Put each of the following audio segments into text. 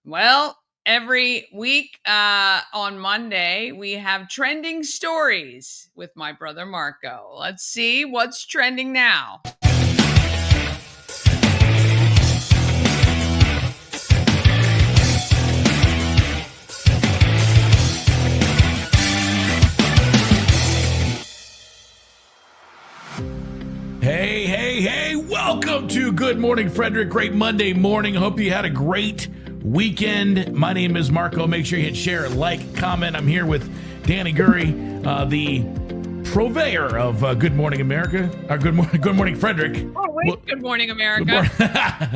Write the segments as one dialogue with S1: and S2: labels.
S1: Well, every week on Monday, we have trending stories with my brother Marco. Let's see what's trending now.
S2: Hey, welcome to Good Morning Frederick. Great Monday morning. Hope you had a great weekend. My name is Marco. Make sure you hit share, like, comment. I'm here with Danny Gurry, the purveyor of Good Morning America. Good Morning Frederick.
S1: Oh, wait, well, Good Morning America.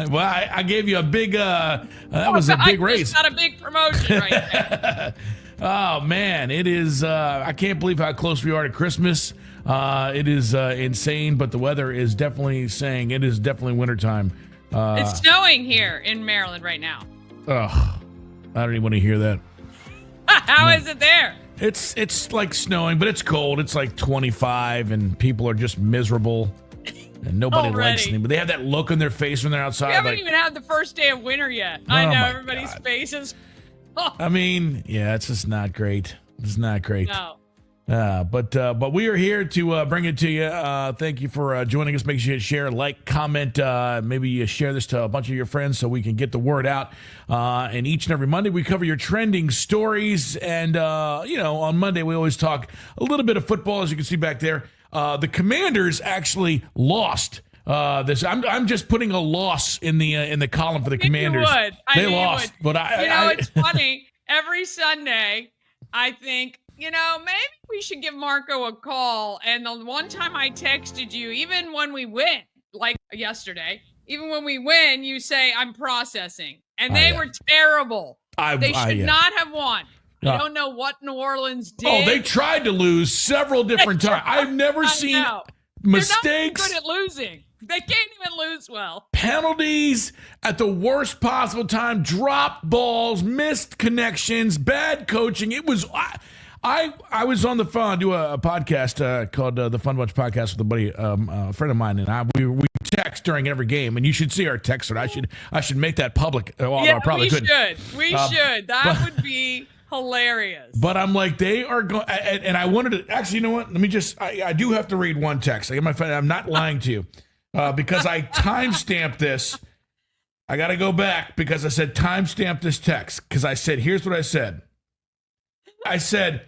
S2: Well, I gave you a big, that was a big raise.
S1: I just got a big promotion right there.
S2: Oh, man, it is, I can't believe how close we are to Christmas. It is insane, but the weather is definitely saying it is definitely wintertime.
S1: It's snowing here in Maryland right now.
S2: Ugh, I don't even want to hear that.
S1: How is it there?
S2: It's like snowing, but it's cold. It's like 25, and people are just miserable, and nobody likes them. But they have that look on their face when they're outside.
S1: We haven't even had the first day of winter yet. I know everybody's faces.
S2: I mean, yeah, it's just not great. It's not great.
S1: No.
S2: But we are here to bring it to you. Thank you for joining us. Make sure you share, like, comment. Maybe you share this to a bunch of your friends so we can get the word out. And each and every Monday we cover your trending stories. And on Monday we always talk a little bit of football, as you can see back there. The Commanders actually lost. This I'm just putting a loss in the column for the Commanders. They lost, but
S1: it's funny. Every Sunday, I think, maybe we should give Marco a call. And the one time I texted you, even when we win, like yesterday, even when we win, you say, I'm processing. And they were terrible. They should not have won. I don't know what New Orleans did.
S2: Oh, they tried to lose several different times. I've never seen mistakes.
S1: They're not good at losing. They can't even lose well.
S2: Penalties at the worst possible time, dropped balls, missed connections, bad coaching. It was... I was on the phone. I do a podcast called the Fun Bunch Podcast with a buddy, a friend of mine, and we text during every game. And you should see our text. I should make that public. I probably couldn't.
S1: We should. That would be hilarious.
S2: But I'm like, they are going, and I wanted to actually. You know what? Let me just. I do have to read one text. I get my friend. I'm not lying to you, because I timestamped this. I got to go back because I said timestamp this text because I said, here's what I said. I said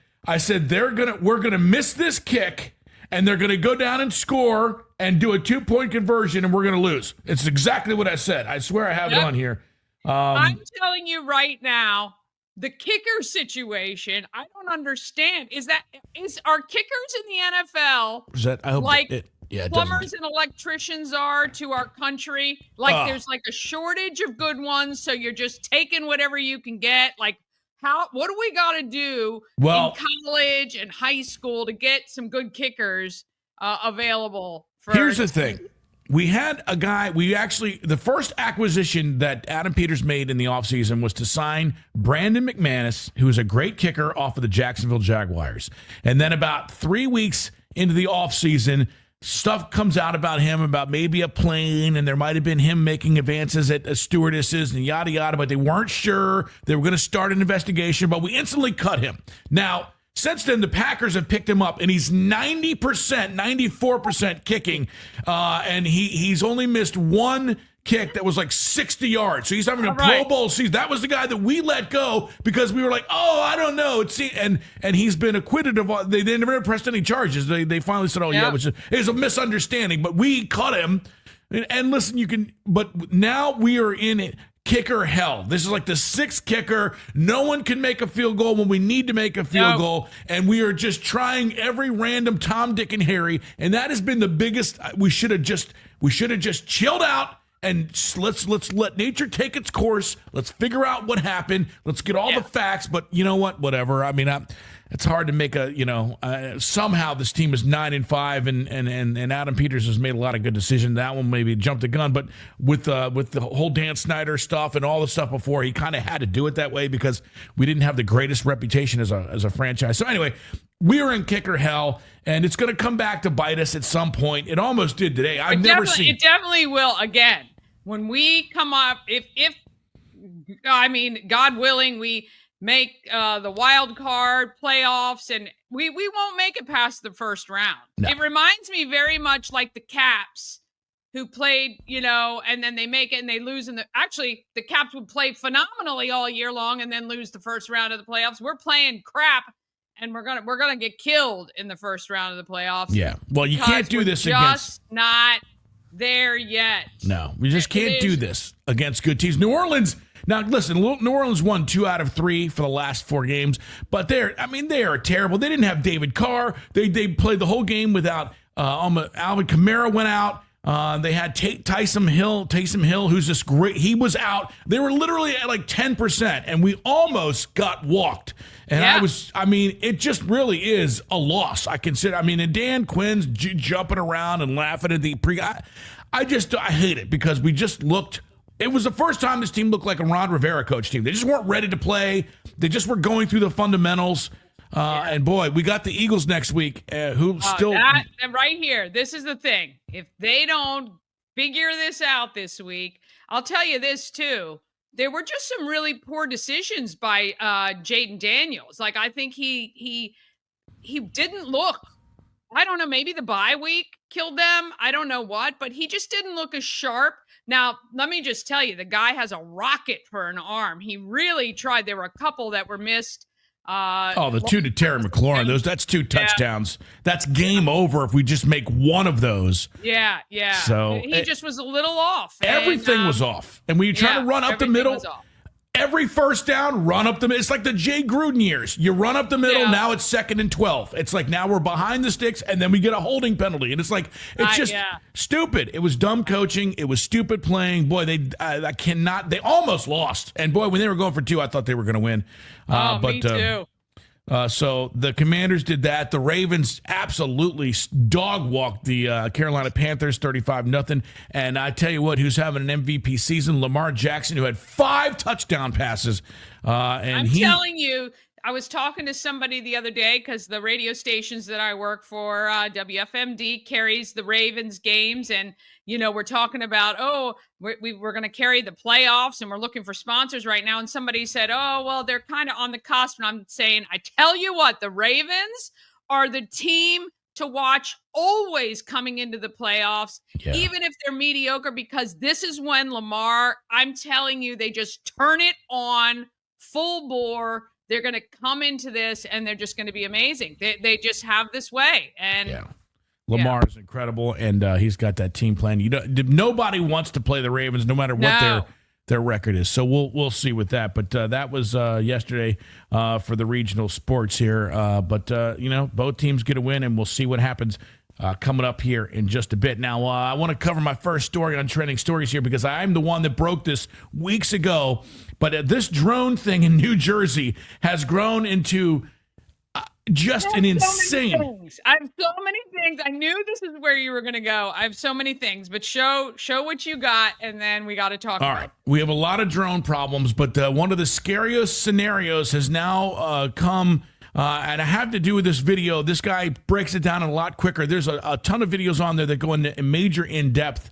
S2: we're gonna miss this kick, and they're gonna go down and score and do a 2-point conversion, and we're gonna lose. It's exactly what I said. I swear I have it on here.
S1: I'm telling you right now, the kicker situation, I don't understand. Are kickers in the NFL plumbers and electricians are to our country? Like there's like a shortage of good ones, so you're just taking whatever you can get. Like, what do we got to do in college and high school to get some good kickers available?
S2: Here's the thing. We had a guy, the first acquisition that Adam Peters made in the offseason was to sign Brandon McManus, who is a great kicker off of the Jacksonville Jaguars. And then about 3 weeks into the offseason, stuff comes out about him, about maybe a plane, and there might have been him making advances at stewardesses and yada, yada, but they weren't sure. They were going to start an investigation, but we instantly cut him. Now, since then, the Packers have picked him up, and he's 90%, 94% kicking, and he's only missed one kick that was like 60 yards. So he's having a Pro Bowl season. That was the guy that we let go because we were like, I don't know. And he's been acquitted of all. They never pressed any charges. They finally said, which is a misunderstanding. But we cut him. And listen, but now we are in kicker hell. This is like the sixth kicker. No one can make a field goal when we need to make a field goal. And we are just trying every random Tom, Dick, and Harry. And that has been the biggest. We should have just chilled out. And let's let nature take its course. Let's figure out what happened. Let's get all the facts. But you know what? Whatever. I mean, it's hard to make somehow this team is 9-5, and Adam Peters has made a lot of good decisions. That one maybe jumped the gun, but with the whole Dan Snyder stuff and all the stuff before, he kind of had to do it that way because we didn't have the greatest reputation as a franchise. So anyway, we are in kicker hell, and it's going to come back to bite us at some point. It almost did today. It definitely will again. When we come up, if
S1: I mean, God willing, we make the wild card playoffs, and we won't make it past the first round.
S2: No.
S1: It reminds me very much like the Caps, who played, and then they make it and they lose actually the Caps would play phenomenally all year long and then lose the first round of the playoffs. We're playing crap, and we're gonna get killed in the first round of the playoffs.
S2: Yeah. Well, you can't do this against
S1: not there yet.
S2: No, we just can't do this against good teams. New Orleans. Now, listen, New Orleans won 2 out of 3 for the last 4 games, but they are terrible. They didn't have David Carr. They played the whole game without Alvin Kamara went out. They had Taysom Hill, who's just great. He was out. They were literally at like 10%, and we almost got walked. And it just really is a loss. I consider. And Dan Quinn's jumping around and laughing at the pre. I hate it because we just looked. It was the first time this team looked like a Ron Rivera coach team. They just weren't ready to play. They just were going through the fundamentals. And boy, we got the Eagles next week, who still
S1: right here. This is the thing. If they don't figure this out this week, I'll tell you this too. There were just some really poor decisions by Jaden Daniels. Like, I think he didn't look. I don't know. Maybe the bye week killed them. I don't know what, but he just didn't look as sharp. Now, let me just tell you, the guy has a rocket for an arm. He really tried. There were a couple that were missed.
S2: The 2 to Terry McLaurin. That's 2 touchdowns. That's game over if we just make one of those.
S1: Yeah.
S2: So
S1: he just was a little off.
S2: Everything was off. And when you try to run up the middle, every first down, run up the middle. It's like the Jay Gruden years. You run up the middle, now it's 2nd and 12. It's like now we're behind the sticks, and then we get a holding penalty. And it's like, it's just stupid. It was dumb coaching. It was stupid playing. Boy, they almost lost. And boy, when they were going for 2, I thought they were going to win.
S1: Me too.
S2: So the Commanders did that. The Ravens absolutely dog walked the Carolina Panthers 35-0. And I tell you what, who's having an MVP season? Lamar Jackson, who had 5 touchdown passes. I'm
S1: telling you, I was talking to somebody the other day because the radio stations that I work for, WFMD, carries the Ravens games. And, we're talking about, we're going to carry the playoffs and we're looking for sponsors right now. And somebody said, they're kind of on the cusp. And I'm saying, I tell you what, the Ravens are the team to watch always coming into the playoffs, even if they're mediocre, because this is when Lamar, I'm telling you, they just turn it on full bore. They're going to come into this and they're just going to be amazing. They just have this way. And
S2: Lamar is incredible, and he's got that team plan. Nobody wants to play the Ravens, no matter what their record is. So we'll see with that. But that was yesterday for the regional sports here. But both teams get a win, and we'll see what happens coming up here in just a bit. Now, I want to cover my first story on Trending Stories here because I'm the one that broke this weeks ago. But this drone thing in New Jersey has grown into just an insane.
S1: I have so many things. I knew this is where you were going to go. I have so many things, but show what you got, and then we got to talk about it. All right.
S2: We have a lot of drone problems, but one of the scariest scenarios has now come, and I have to do with this video. This guy breaks it down a lot quicker. There's a ton of videos on there that go into major in-depth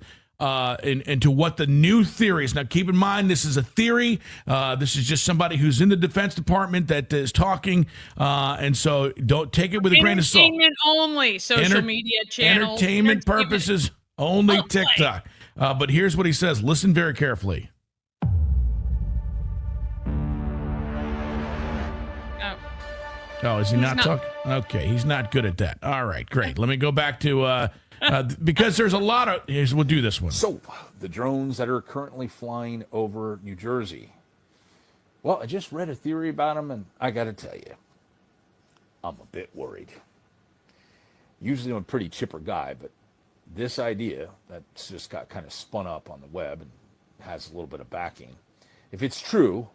S2: into what the new theory is. Now, keep in mind, this is a theory. This is just somebody who's in the Defense Department that is talking. And so don't take it with a grain of salt.
S1: Entertainment only, social media channels.
S2: Entertainment purposes only, TikTok. But here's what he says. Listen very carefully. Oh, is he not talking? Okay, he's not good at that. All right, great. Let me go back to... because there's a lot of... We'll do this one.
S3: So, the drones that are currently flying over New Jersey. Well, I just read a theory about them, and I got to tell you, I'm a bit worried. Usually I'm a pretty chipper guy, but this idea that's just got kind of spun up on the web and has a little bit of backing. If it's true,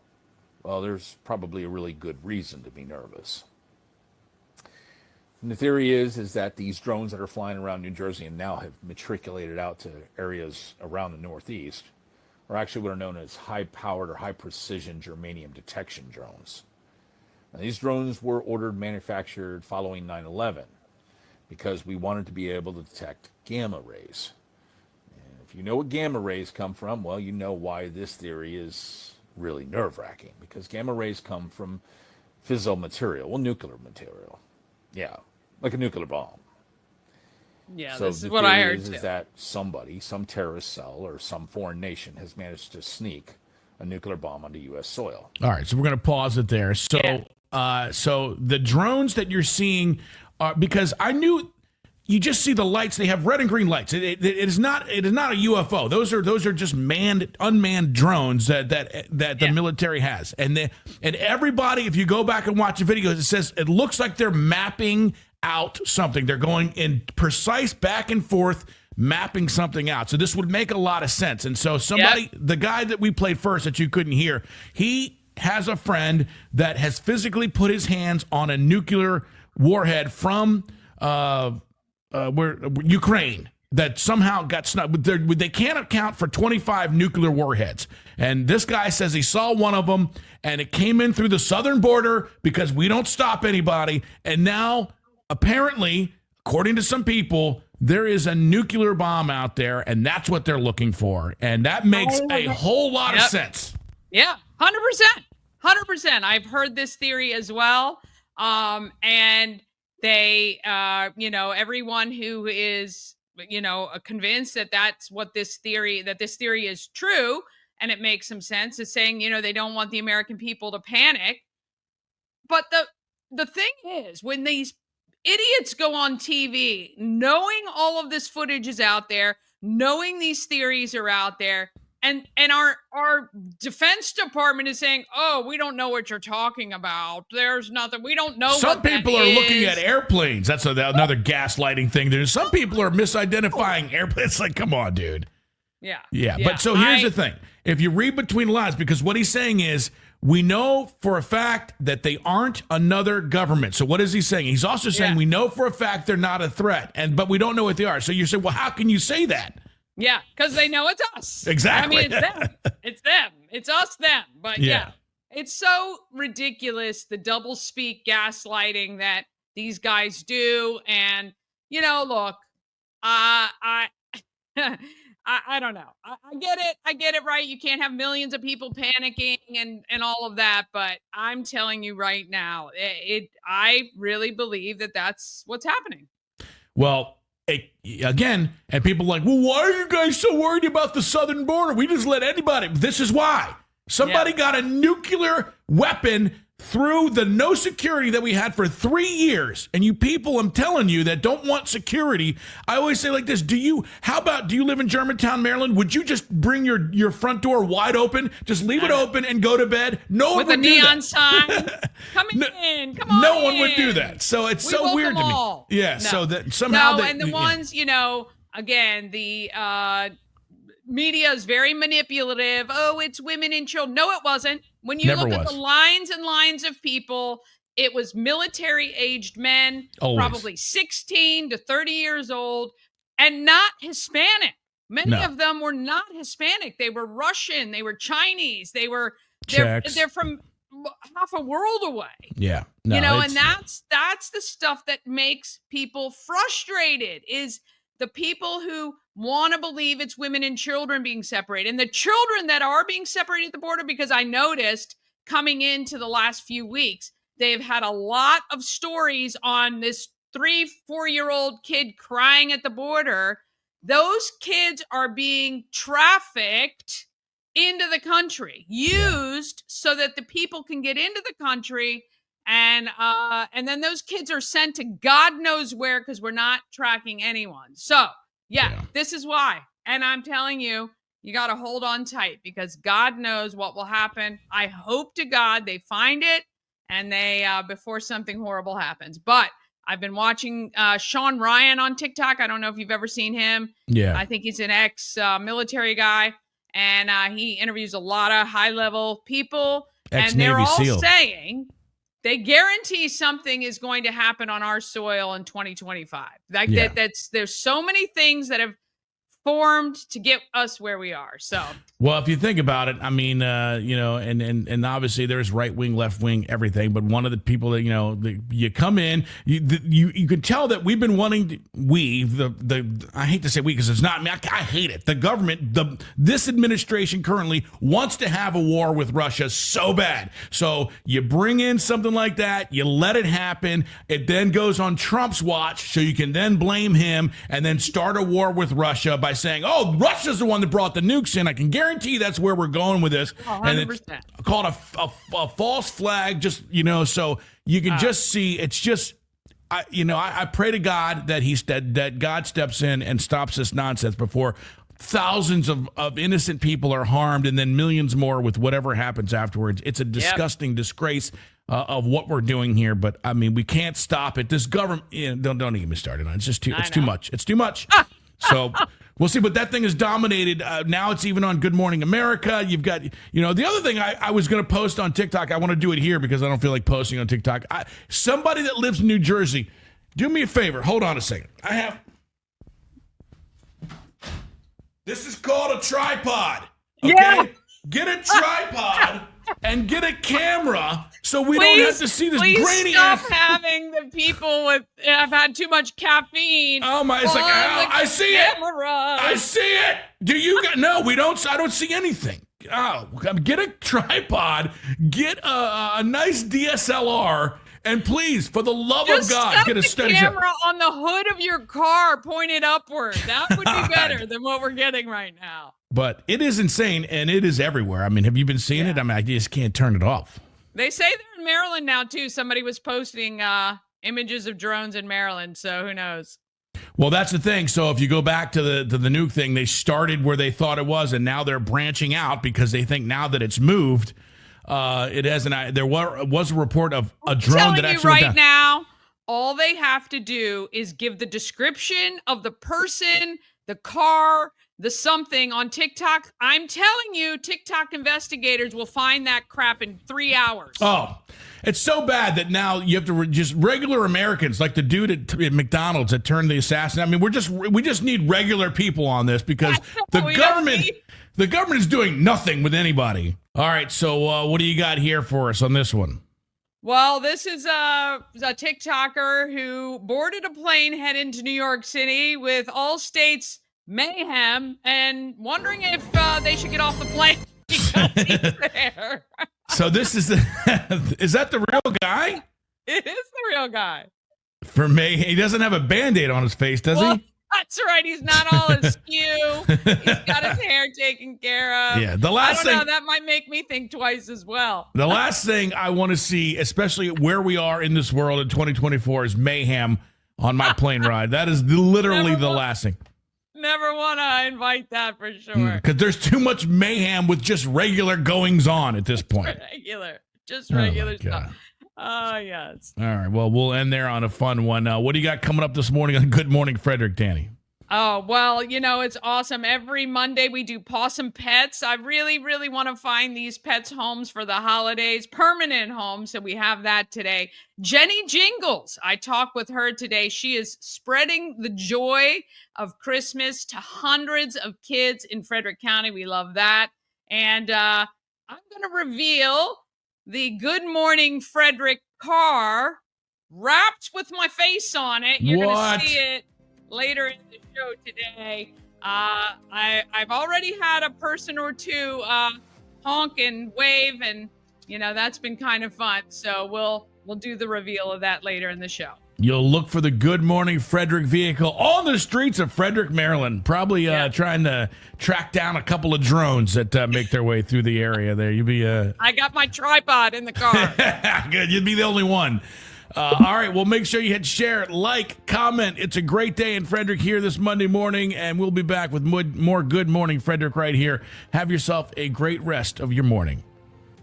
S3: well, there's probably a really good reason to be nervous. And the theory is that these drones that are flying around New Jersey and now have matriculated out to areas around the Northeast are actually what are known as high-powered or high-precision germanium detection drones. Now, these drones were ordered manufactured following 9/11 because we wanted to be able to detect gamma rays. And if you know what gamma rays come from, well, you know why this theory is really nerve-wracking because gamma rays come from fissile material, well, nuclear material. Yeah, like a nuclear bomb.
S1: Yeah,
S3: so
S1: this is what I heard
S3: is that somebody, some terrorist cell or some foreign nation has managed to sneak a nuclear bomb onto U.S. soil.
S2: All right, so we're going to pause it there. So, so the drones that you're seeing are, because I knew you just see the lights. They have red and green lights. It is not a UFO. Those are just unmanned drones that the military has. And everybody, if you go back and watch the videos, it says it looks like they're mapping out something. They're going in precise back and forth, mapping something out. So this would make a lot of sense. And so the guy that we played first that you couldn't hear, he has a friend that has physically put his hands on a nuclear warhead from Ukraine that somehow got snuck. They can't account for 25 nuclear warheads. And this guy says he saw one of them, and it came in through the southern border because we don't stop anybody. And now, apparently, according to some people, there is a nuclear bomb out there, and that's what they're looking for. And that makes a whole lot of sense.
S1: Yeah, 100%. 100%. I've heard this theory as well. And they, everyone who is, convinced that that's what this theory is true, and it makes some sense, is saying, they don't want the American people to panic. But the thing is, when these idiots go on TV, knowing all of this footage is out there, knowing these theories are out there, and our Defense Department is saying, "Oh, we don't know what you're talking about. There's nothing. We don't know."
S2: Some people are looking at airplanes. That's another gaslighting thing. There's some people are misidentifying airplanes. It's like, come on, dude. Yeah. But so here's the thing: if you read between the lines, because what he's saying is, we know for a fact that they aren't another government. So what is he saying? He's also saying we know for a fact they're not a threat, but we don't know what they are. So you say, well, how can you say that?
S1: Yeah, because they know it's us.
S2: Exactly.
S1: I mean, it's them. It's them. It's us, them. But it's so ridiculous, the double speak gaslighting that these guys do. And, look, I don't know. I get it. I get it, right? You can't have millions of people panicking and all of that. But I'm telling you right now, I really believe that that's what's happening.
S2: Well, again, and people are like, well, why are you guys so worried about the southern border? We just let anybody. This is why. Somebody got a nuclear weapon through the no security that we had for 3 years. And you people, I'm telling you, that don't want security, I always say like this, do you live in Germantown, Maryland? Would you just bring your front door wide open, just leave it open and go to bed? No one would do that. With a neon sign,
S1: come in, come on
S2: No one would do that. So it's so weird to me. Yeah, so that somehow
S1: and the ones, again, the media is very manipulative. Oh, it's women and children. No, it wasn't. When you look at the lines and lines of people, it was military-aged men, probably 16 to 30 years old, and not Hispanic. Many of them were not Hispanic. They were Russian. They were Chinese. They're from half a world away.
S2: Yeah.
S1: And that's the stuff that makes people frustrated, is the people who want to believe it's women and children being separated, and the children that are being separated at the border, because I noticed coming into the last few weeks, they've had a lot of stories on this 3-4-year-old kid crying at the border. Those kids are being trafficked into the country, used so that the people can get into the country. And then those kids are sent to God knows where, because we're not tracking anyone. So, this is why. And I'm telling you, you got to hold on tight, because God knows what will happen. I hope to God they find it and they before something horrible happens. But I've been watching Sean Ryan on TikTok. I don't know if you've ever seen him.
S2: Yeah.
S1: I think he's an ex-military guy. And he interviews a lot of high-level people. And they're all saying they guarantee something is going to happen on our soil in 2025. There's so many things that have formed to get us where we are. So,
S2: well, if you think about it, I mean, and obviously there's right wing, left wing, everything. But one of the people that you come in, you can tell that we've been wanting to, I hate to say we because it's not me. I hate it. The government, this administration currently wants to have a war with Russia so bad. So you bring in something like that, you let it happen. It then goes on Trump's watch, so you can then blame him and then start a war with Russia by saying, "Oh, Russia's the one that brought the nukes in." I can guarantee that's where we're going with this.
S1: 100%.
S2: And it's called a false flag. Just so you can just see. It's just, I pray to God that God steps in and stops this nonsense before thousands of innocent people are harmed and then millions more with whatever happens afterwards. It's a disgusting disgrace of what we're doing here. But I mean, we can't stop it. This government, don't even get me started on it. It's just too much. It's too much. So we'll see. But that thing is dominated. Now it's even on Good Morning America. You've got, the other thing I was going to post on TikTok. I want to do it here because I don't feel like posting on TikTok. Somebody that lives in New Jersey, do me a favor. Hold on a second. This is called a tripod. Okay?
S1: Yeah.
S2: Get a tripod and get a camera so we don't have to see this grainy
S1: stop
S2: ass.
S1: having the people with have had too much caffeine.
S2: Oh my! It's like I see
S1: camera.
S2: it. I see it. Do you? No, we don't. I don't see anything. Oh, get a tripod. Get a nice DSLR. And please, for the love of God, get a steady shot.
S1: Camera on the hood of your car pointed upward. That would be better than what we're getting right now.
S2: But it is insane, and it is everywhere. I mean, have you been seeing it? I mean, I just can't turn it off.
S1: They say they're in Maryland now, too. Somebody was posting images of drones in Maryland, so who knows?
S2: Well, that's the thing. So if you go back to the nuke thing, they started where they thought it was, and now they're branching out because they think now that it's moved, it hasn't. There was a report of a drone that actually
S1: went down. Now, all they have to do is give the description of the person, the car, the something on TikTok. I'm telling you, TikTok investigators will find that crap in 3 hours.
S2: Oh, it's so bad that now you have to just regular Americans, like the dude at McDonald's that turned the assassin. I mean, we just need regular people on this because the government is doing nothing with anybody. All right, so what do you got here for us on this one?
S1: Well, this is a TikToker who boarded a plane heading to New York City with all states Mayhem and wondering if they should get off the plane because he's there.
S2: So this is is that the real guy?
S1: It is the real guy.
S2: For Mayhem, he doesn't have a Band-Aid on his face, does he?
S1: That's right. He's not all askew. He's got his hair taken care of.
S2: Yeah,
S1: that might make me think twice as well.
S2: The last thing I want to see, especially where we are in this world in 2024, is Mayhem on my plane ride. That is literally the last thing.
S1: Never want to invite that for sure.
S2: Because there's too much mayhem with just regular goings on at this point.
S1: Just regular stuff. Yes.
S2: All right. Well, we'll end there on a fun one. What do you got coming up this morning on Good Morning Frederick, Danny?
S1: Oh, well, it's awesome. Every Monday we do Possum Pets. I really, really want to find these pets homes for the holidays, permanent homes. So we have that today. Jenny Jingles. I talked with her today. She is spreading the joy of Christmas to hundreds of kids in Frederick County. We love that. And I'm going to reveal the Good Morning Frederick car wrapped with my face on it. You're going to see it later in the show today. I've already had a person or two honk and wave, and that's been kind of fun. So we'll do the reveal of that later in the show.
S2: You'll look for the Good Morning Frederick vehicle on the streets of Frederick, Maryland. Probably trying to track down a couple of drones that make their way through the area there. You'll be
S1: I got my tripod in the car.
S2: Good. You'd be the only one. All right. Well, make sure you hit share, like, comment. It's a great day in Frederick here this Monday morning, and we'll be back with more Good Morning Frederick right here. Have yourself a great rest of your morning.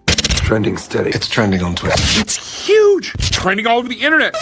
S4: Trending steady. It's trending on Twitter.
S5: It's huge. It's trending all over the internet.